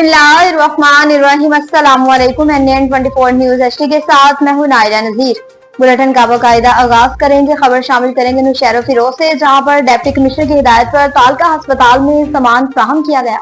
बिस्मिल्लाहिर्रहमानिर्रहीम। अस्सलाम वालेकुम। NN24 न्यूज HD के साथ मैं हूं नायरा नजीर। बुलेटिन का बाकायदा आगाज करेंगे। खबर शामिल करेंगे नौशहरा फिरोज से, जहां पर डिप्टी कमिश्नर की हिदायत पर तालका अस्पताल में सामान फराहम किया गया।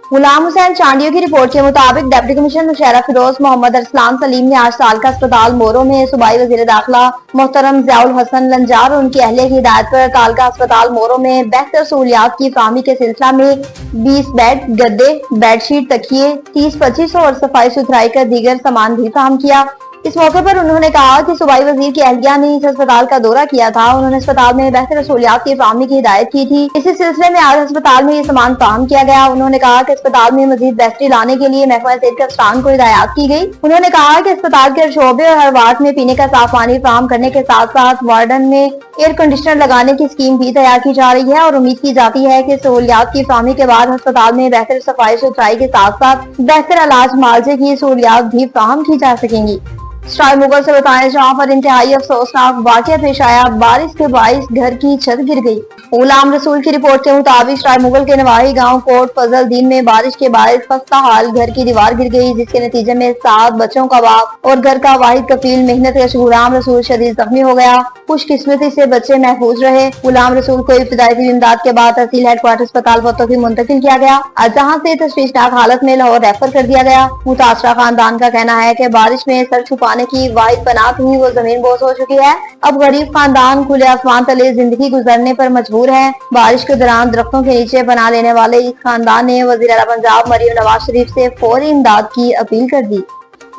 गुलाम हुसैन चांडियों की रिपोर्ट के मुताबिक डिप्टी कमिश्नर नौशहरा फिरोज मोहम्मद अरसलान सलीम ने आज तालका अस्पताल मोरो में सूबाई वजीर दाखिला मोहतरम ज़ियाउल हसन लंजार और उनकी अहलिया की हिदायत पर तालका अस्पताल मोरो में बेहतर सहूलियात की फराहमी के सिलसिला में 20 बेड, गद्दे, बेडशीट, तकिए, 30-25 और सफाई सुथराई का दीगर सामान भी फराहम किया। इस मौके पर उन्होंने कहा कि सूबाई वजीर की अहलिया ने इस अस्पताल का दौरा किया था। उन्होंने अस्पताल में बेहतर सहूलियात की फराहमी की हिदायत की थी। इसी सिलसिले में आज अस्पताल में ये सामान फराहम किया गया। उन्होंने कहा कि अस्पताल में मजीद बेहतरी लाने के लिए महकमा सेहत के अफसरान को हिदायत की गई। उन्होंने कहा कि अस्पताल के शोबे और हर वार्ड में पीने का साफ पानी फराहम करने के साथ साथ वार्डन में एयर कंडीशनर लगाने की स्कीम भी तैयार की जा रही है और उम्मीद की जाती है कि सहूलियात की फराहमी के बाद अस्पताल में बेहतर सफाई सुथराई के साथ साथ बेहतर इलाज मुआवजे की सहूलियात भी फराहम की जा सकेंगी। स्टार मुगल से बताएं, जहां पर इंतहाई अफसोसनाक वाकया पेश आया। बारिश के बाइस घर की छत गिर गई। गुलाम रसूल की रिपोर्ट के मुताबिक स्टार मुगल के नवाही गांव कोट फजल दीन में बारिश के बाइस खस्ता हाल घर की दीवार गिर गई, जिसके नतीजे में 7 बच्चों का बाप और घर का वाहिद कफील मेहनत कश गुलाम रसूल शदीद जख्मी हो गया। खुशकिस्मती से बच्चे महफूज रहे। गुलाम रसूल को इब्तिदाई इमदाद के बाद तहसील हेडक्वार्टर अस्पताल फतोही मुंतकिल किया गया, जहाँ से तशवीशनाक हालत में लाहौर रेफर कर दिया गया। मुतासरा खानदान का कहना है कि बारिश में सर छुपाने की वाहिद पनाह थी, वो जमीन बोझ हो चुकी है। अब गरीब खानदान खुले आसमान तले जिंदगी गुजारने पर मजबूर है। बारिश के दौरान दरख्तों के नीचे बना लेने वाले इस खानदान ने वजीर आला पंजाब मरियम नवाज शरीफ से फौरी इमदाद की अपील कर दी।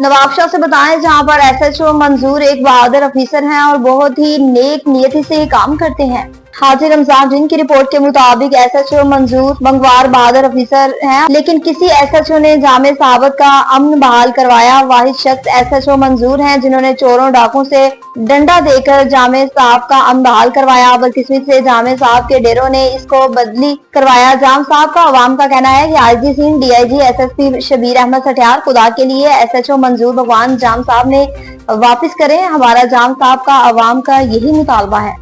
नवाबशाह से बताएं, जहां पर SHO मंजूर एक बहादुर अफीसर हैं और बहुत ही नेक नियति से काम करते हैं। हाजी रमजान जिन की रिपोर्ट के मुताबिक SHO मंजूर मंगवार बहादुर अफीसर हैं, लेकिन किसी SHO ने जामे साहबत का अमन बहाल करवाया। वाहिद शख्स SHO मंजूर हैं जिन्होंने चोरों डाकों से डंडा देकर जामे साहब का अमन बहाल करवाया। बदकिस्मती से जामे साहब के डेरों ने इसको बदली करवाया। जाम साहब का अवाम का कहना है कि IG Sindh, DIG SSP Shabir Ahmad सठियार खुदा के लिए SHO मंजूर भगवान जाम साहब ने वापिस करें। हमारा जाम साहब का अवाम का यही मुतालबा है।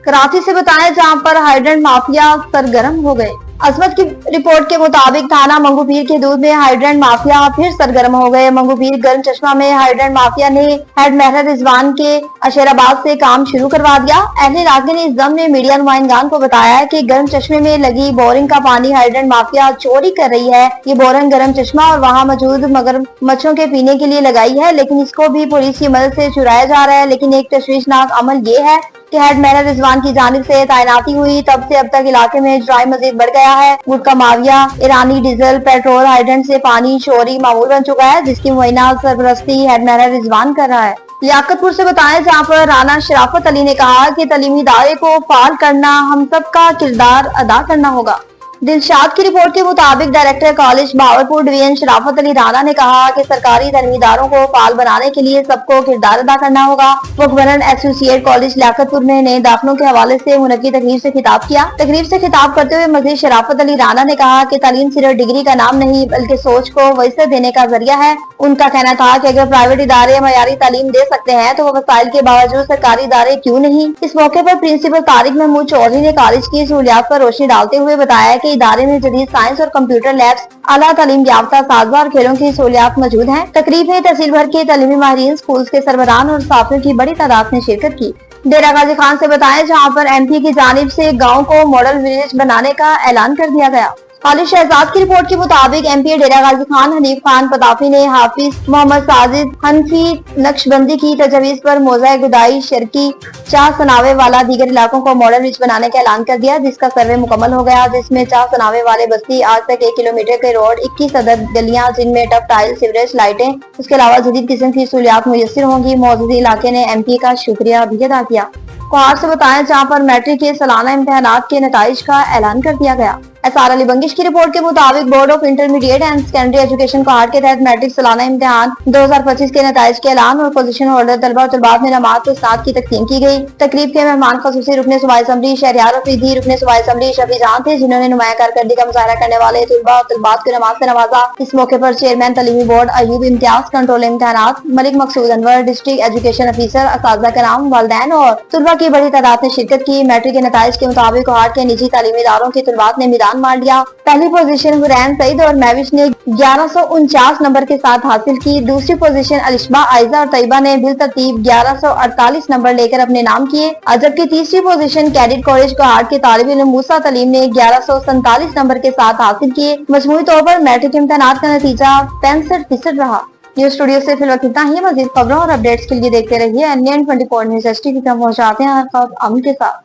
कराची से बताएं, जहां पर हाइड्रेंट माफिया सरगर्म हो गए। अजमत की रिपोर्ट के मुताबिक थाना मंगूपीर के दूध में हाइड्रेंट माफिया फिर सरगर्म हो गए। मंगूपीर गर्म चश्मा में हाइड्रेंट माफिया ने हेड महर रिजवान के अशेराबाद से काम शुरू करवा दिया। अहले इलाके ने इस दम में मीडिया नुमाइंदान को बताया कि गर्म चश्मे में लगी बोरिंग का पानी हाइड्रेंट माफिया चोरी कर रही है। ये बोरिंग गर्म चश्मा और वहाँ मौजूद मगरमच्छों के पीने के लिए लगाई है, लेकिन इसको भी पुलिस की मदद से चुराया जा रहा है। लेकिन एक तशवीशनाक अमल ये है कि हेड महर रिजवान की जानिब से तैनाती हुई तब से अब तक इलाके में जुराइम मजीद बढ़ गया है। गुटखा माफिया, ईरानी डीजल, पेट्रोल, हाइड्रेंट से पानी चोरी मामूल बन चुका है, जिसकी मुआयना सरपरस्ती हेड महर रिजवान कर रहा है। लियाकतपुर से बताएं, जहां पर राना शराफत अली ने कहा कि तालीमी इदारे को फाल करना हम सब का किरदार अदा करना होगा। दिलशाद की रिपोर्ट के मुताबिक डायरेक्टर कॉलेज बहावलपुर डिवीजन शराफत अली राना ने कहा कि सरकारी तालीमी इदारों को फाल बनाने के लिए सबको किरदार अदा करना होगा। वो गवर्नर एसोसिएट कॉलेज लियाकतपुर में नए दाखिलों के हवाले से मुनक्किद तकरीर से खिताब किया। तकरीर से खिताब करते हुए मजीद शराफत अली राना ने कहा कि तालीम सिर्फ डिग्री का नाम नहीं बल्कि सोच को वैसे देने का जरिया है। उनका कहना था कि अगर प्राइवेट इदारे मयारी तालीम दे सकते हैं तो वो वसाइल के बावजूद सरकारी इदारे क्यों नहीं। इस मौके पर प्रिंसिपल तारिक महमूद चौधरी ने कॉलेज की सहूलियात पर रोशनी डालते हुए बताया कि इदारे में जदीद साइंस और कंप्यूटर लैब्स, आला तालीम याफ्ता साजवा और खेलों की सहूलियात मौजूद हैं। तकरीब में तहसील भर के तालीमी माहिरीन, स्कूल के सरबराहान और साफियों की बड़ी तादाद ने शिरकत की। डेरा गाजी खान से बताएं, जहां पर MP की जानिब से गाँव को मॉडल विलेज बनाने का ऐलान कर दिया गया। खालिद शहजाद की रिपोर्ट के मुताबिक MP डेरा गाजी खान हनीफ खान पताफी ने हाफिज मोहम्मद साजिद हनफी नक्शबंदी की तजवीज पर मोज़ा गुदाई शर्की चाह सनावे वाला दीगर इलाकों को मॉडल ब्रिज बनाने का ऐलान कर दिया, जिसका सर्वे मुकम्मल हो गया, जिसमें चाह सनावे वाले बस्ती आज तक 1 किलोमीटर के रोड, 21 अदद गलियां जिनमें टफ टाइल, सीवरेज, लाइटें, उसके अलावा जदीद किस्म की सहूलियात मुयस्सर होंगी। मौजूदा इलाके ने MP का शुक्रिया भी अदा किया। कोहार से बताएं, जहां पर मैट्रिक के सालाना इम्तिहानात के नताइज का ऐलान कर दिया गया। SR अली बंगिश की रिपोर्ट के मुताबिक board of intermediate and secondary education Kohat के तहत मैट्रिक सालाना इम्तिहान 2025 के नताइज के ऐलान और पोजीशन होल्डर तलबा और तलबात में नमाज और स्नात की तकसीम की गई। तकरीब के मेहमान खसूसी रुकने सूबाई असम्बली शहरियार अफरीदी, रुकने सूबाई असम्बली शफी जान थे, जिन्होंने नुमाया कारकर्दगी का मुजाहरा करने वाले तलबा और तलबात को नमाज से नवाजा। इस मौके पर चेयरमैन तालीमी बोर्ड अयूब इम्तियाज, कंट्रोल इम्तिहानात मलिक मकसूद अनवर, डिस्ट्रिक्ट एजुकेशन अफीसर, असातिज़ा कराम, वालिदैन और तलबा की बड़ी तादाद ने शिरकत की। मैट्रिक के नताइज के मुताबिक कोहार के निजी तालीमी इदारों की तलबात ने मैदान जान मार लिया। पहली पोजीशन हुरैन सईद और महविश ने 1149 नंबर के साथ हासिल की। दूसरी पोजीशन अलिशबा, आयजा और तैयबा ने बिलतरतीब 1148 नंबर लेकर अपने नाम किए। जबकि तीसरी पोजीशन कैडेट कॉलेज कोहाट के तालिब इल्म मूसा तलीम ने 1147 नंबर के साथ हासिल किए। मजमूई तौर पर मैट्रिक इम्तहानात का नतीजा 65% रहा। न्यूज स्टूडियो से फिलहाल इतना ही। मजीद खबरों और अपडेट्स के लिए देखते रहिए NN24 न्यूज HD की तरफ पहुँचाते हैं हर खबर अमन के साथ।